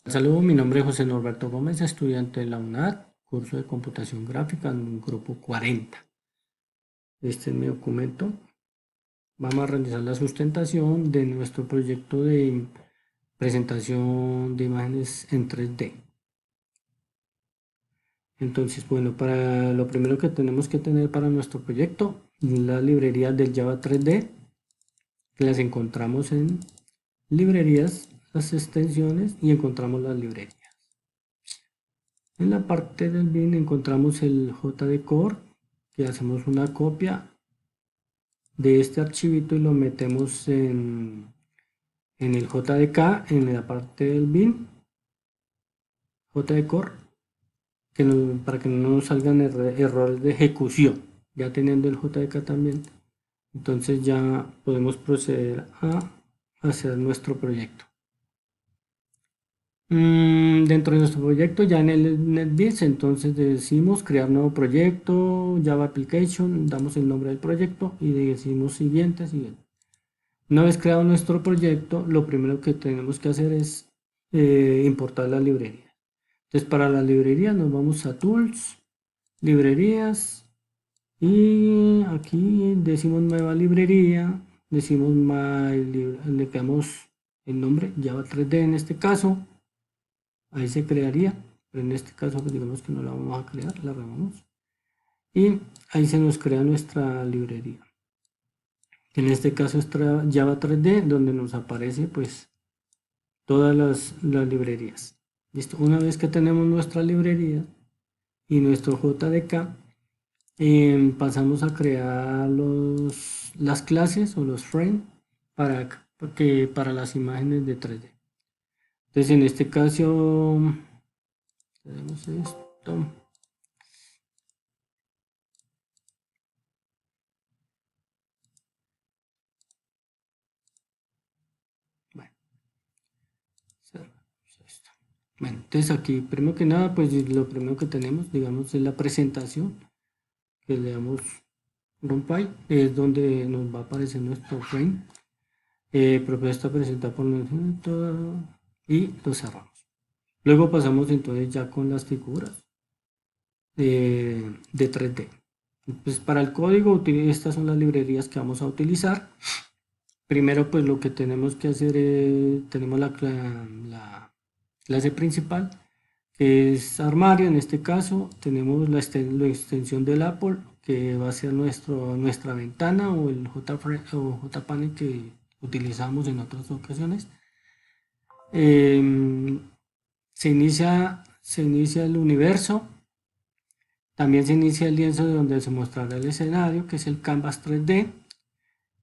Saludos, mi nombre es José Norberto Gómez, estudiante de la UNAD, curso de computación gráfica en el grupo 40. Este es mi documento. Vamos a realizar la sustentación de nuestro proyecto de presentación de imágenes en 3D. Entonces, bueno, para lo primero que tenemos que tener para nuestro proyecto es la librería del Java 3D, que las encontramos en librerías, las extensiones y encontramos las librerías. En la parte del bin encontramos el JD Core, que hacemos una copia de este archivito y lo metemos en el JDK, en la parte del bin, JD Core, para que no nos salgan errores de ejecución. Ya teniendo el JDK también, entonces ya podemos proceder a hacer nuestro proyecto. Dentro de nuestro proyecto, ya en el NetBeans, entonces decimos crear nuevo proyecto, Java Application, damos el nombre del proyecto y decimos siguiente. Una vez creado nuestro proyecto, lo primero que tenemos que hacer es importar la librería. Entonces, para la librería nos vamos a Tools, Librerías, y aquí decimos nueva librería, decimos le damos el nombre Java 3D en este caso. Ahí se crearía, pero en este caso pues digamos que no la vamos a crear, la removemos y ahí se nos crea nuestra librería. En este caso es Java 3D, donde nos aparece pues todas las librerías. Listo, una vez que tenemos nuestra librería y nuestro JDK, pasamos a crear las clases o los frames para las imágenes de 3D. Entonces en este caso tenemos esto. Bueno, entonces aquí, primero que nada, pues lo primero que tenemos, digamos, es la presentación, que le damos Rumpy, es donde nos va a aparecer nuestro frame, propuesta presentada por nosotros, y lo cerramos. Luego pasamos entonces ya con las figuras de 3D. Pues para el código, estas son las librerías que vamos a utilizar. Primero, pues lo que tenemos que hacer es, tenemos la clase principal, que es armario. En este caso tenemos la extensión del Apple, que va a ser nuestra ventana o el JPanel que utilizamos en otras ocasiones. Se inicia el universo, también se inicia el lienzo de donde se mostrará el escenario, que es el Canvas 3D.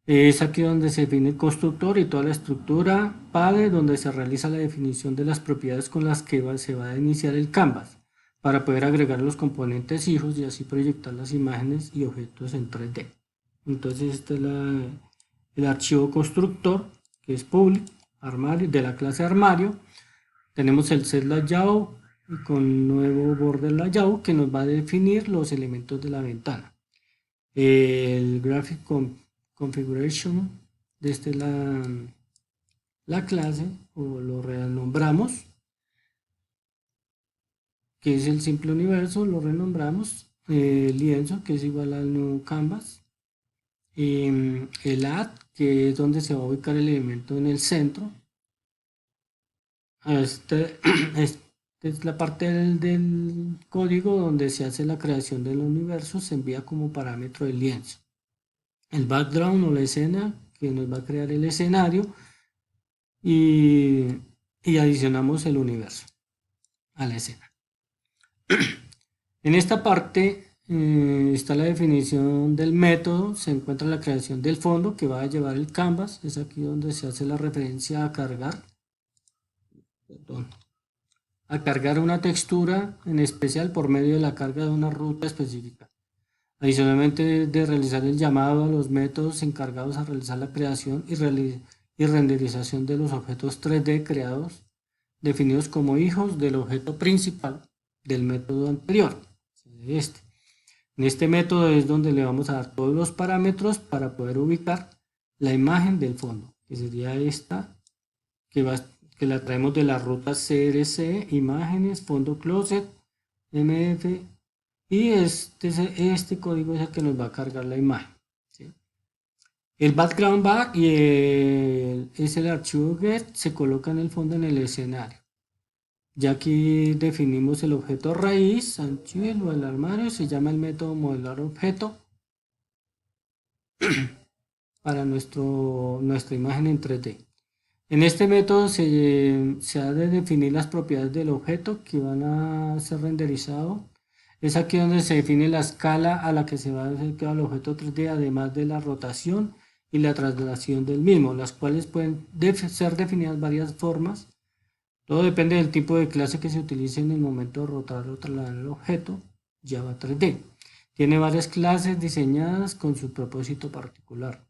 Es aquí donde se define el constructor y toda la estructura padre, donde se realiza la definición de las propiedades con las que se va a iniciar el canvas, para poder agregar los componentes hijos y así proyectar las imágenes y objetos en 3D. Entonces este es el archivo constructor, que es public, armario, de la clase armario. Tenemos el set layout con nuevo border layout que nos va a definir los elementos de la ventana. El graphic configuration, desde la clase, o lo renombramos, que es el simple universo, lo renombramos lienzo, que es igual al new canvas, el add, que es donde se va a ubicar el elemento en el centro. Esta es la parte del código donde se hace la creación del universo, se envía como parámetro el lienzo. El background o la escena, que nos va a crear el escenario, y adicionamos el universo a la escena. En esta parte está la definición del método, se encuentra la creación del fondo que va a llevar el canvas, es aquí donde se hace la referencia a cargar, a cargar una textura en especial por medio de la carga de una ruta específica. Adicionalmente de realizar el llamado a los métodos encargados a realizar la creación y renderización de los objetos 3D creados, definidos como hijos del objeto principal del método anterior. En este método es donde le vamos a dar todos los parámetros para poder ubicar la imagen del fondo, que sería esta, que que la traemos de la ruta CRC, imágenes, fondo closet, MF, y este código es el que nos va a cargar la imagen. ¿Sí? El background back es el archivo get, se coloca en el fondo en el escenario. Ya aquí definimos el objeto raíz, archivo, el armario, se llama el método modelar objeto para nuestra imagen en 3D. En este método se ha de definir las propiedades del objeto que van a ser renderizados. Es aquí donde se define la escala a la que se va a efectuar el objeto 3D, además de la rotación y la traslación del mismo, las cuales pueden ser definidas de varias formas. Todo depende del tipo de clase que se utilice en el momento de rotar o trasladar el objeto Java 3D. Tiene varias clases diseñadas con su propósito particular.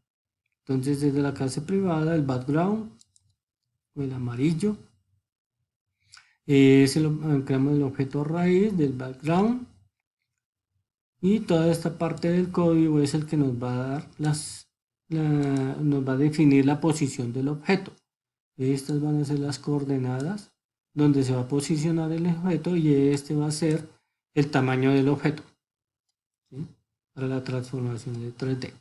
Entonces, desde la clase privada, el background o el amarillo creamos el objeto raíz del background, y toda esta parte del código es el que nos va a dar nos va a definir la posición del objeto. Estas van a ser las coordenadas donde se va a posicionar el objeto, y este va a ser el tamaño del objeto, ¿sí? Para la transformación de 3D.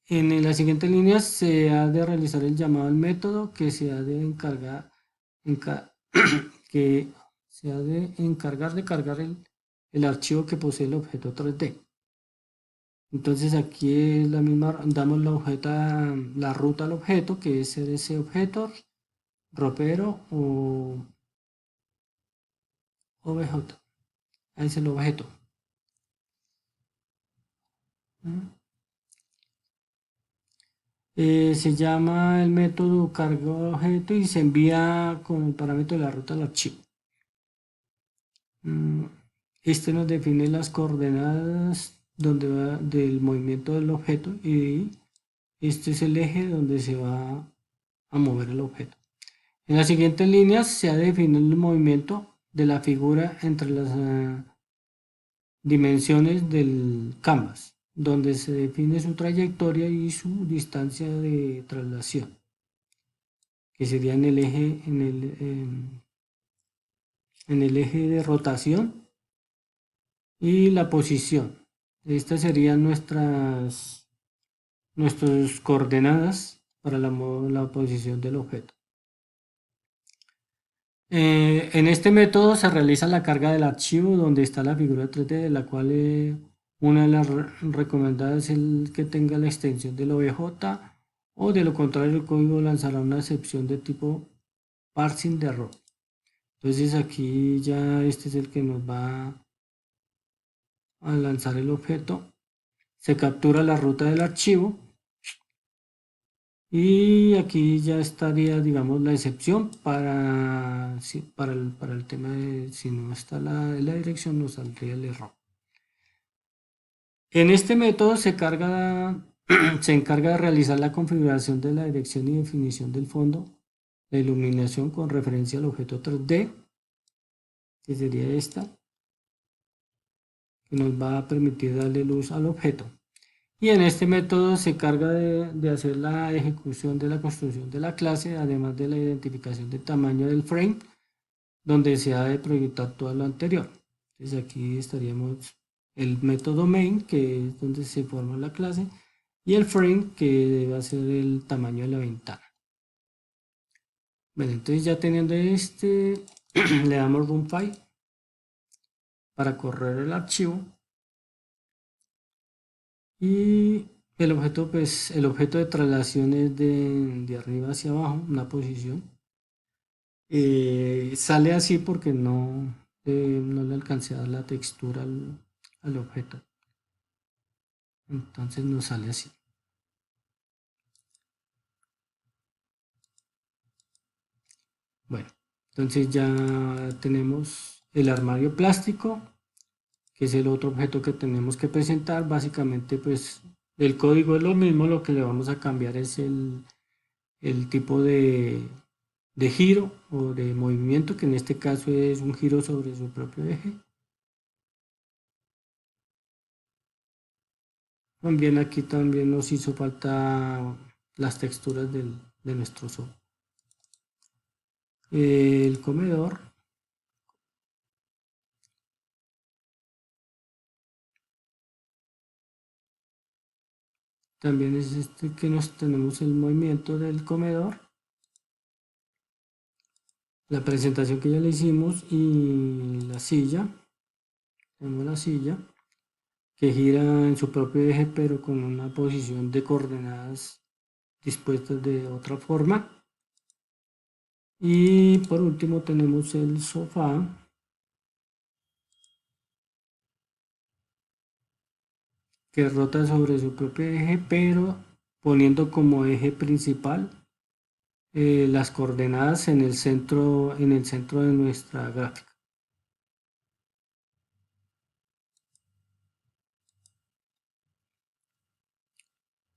En la siguiente línea se ha de realizar el llamado al método que se ha de encargar que se ha de encargar de cargar el archivo que posee el objeto 3D. Entonces aquí es la misma, damos la ruta al objeto, que es ese objeto, ropero o objeto. Ahí es el objeto. Se llama el método carga objeto y se envía con el parámetro de la ruta al archivo. Este nos define las coordenadas del movimiento del objeto, y este es el eje donde se va a mover el objeto. En las siguientes líneas se ha definido el movimiento de la figura entre las dimensiones del canvas, donde se define su trayectoria y su distancia de traslación, que sería en el eje, en el eje de rotación, y la posición. Estas serían nuestras coordenadas para la posición del objeto. En este método se realiza la carga del archivo donde está la figura 3D, de la cual una de las recomendadas es el que tenga la extensión del OBJ, o de lo contrario el código lanzará una excepción de tipo parsing de error. Entonces aquí ya este es el que nos va a lanzar el objeto. Se captura la ruta del archivo, y aquí ya estaría, digamos, la excepción para el tema de si no está la dirección, nos saldría el error. En este método se encarga de realizar la configuración de la dirección y definición del fondo, la iluminación con referencia al objeto 3D, que sería esta, que nos va a permitir darle luz al objeto. Y en este método se carga de hacer la ejecución de la construcción de la clase, además de la identificación del tamaño del frame, donde se ha de proyectar todo lo anterior. Entonces aquí estaríamos el método main, que es donde se forma la clase, y el frame, que va a ser el tamaño de la ventana. Bueno, entonces ya teniendo le damos run file para correr el archivo, y el objeto, pues, el objeto de traslación es de arriba hacia abajo, una posición. Sale así porque no le alcancé a dar la textura al objeto. Entonces nos sale así. Bueno, entonces ya tenemos el armario plástico, que es el otro objeto que tenemos que presentar. Básicamente, pues, el código es lo mismo, lo que le vamos a cambiar es el tipo de giro o de movimiento, que en este caso es un giro sobre su propio eje. También aquí también nos hizo falta las texturas de nuestro software. El comedor. También es este que nos tenemos el movimiento del comedor, la presentación que ya le hicimos y la silla. Tenemos la silla que gira en su propio eje pero con una posición de coordenadas dispuestas de otra forma. Y por último tenemos el sofá que rota sobre su propio eje pero poniendo como eje principal las coordenadas en el centro de nuestra gráfica.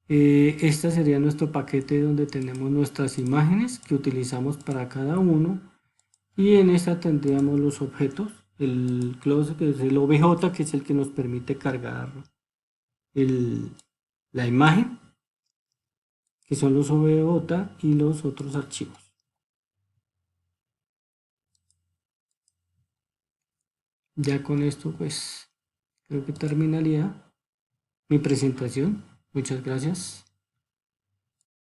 Este sería nuestro paquete donde tenemos nuestras imágenes que utilizamos para cada uno y en esta tendríamos los objetos, el close que es el OBJ que es el que nos permite cargar la imagen, que son los OBJ y los otros archivos. Ya con esto pues creo que terminaría mi presentación. Muchas gracias.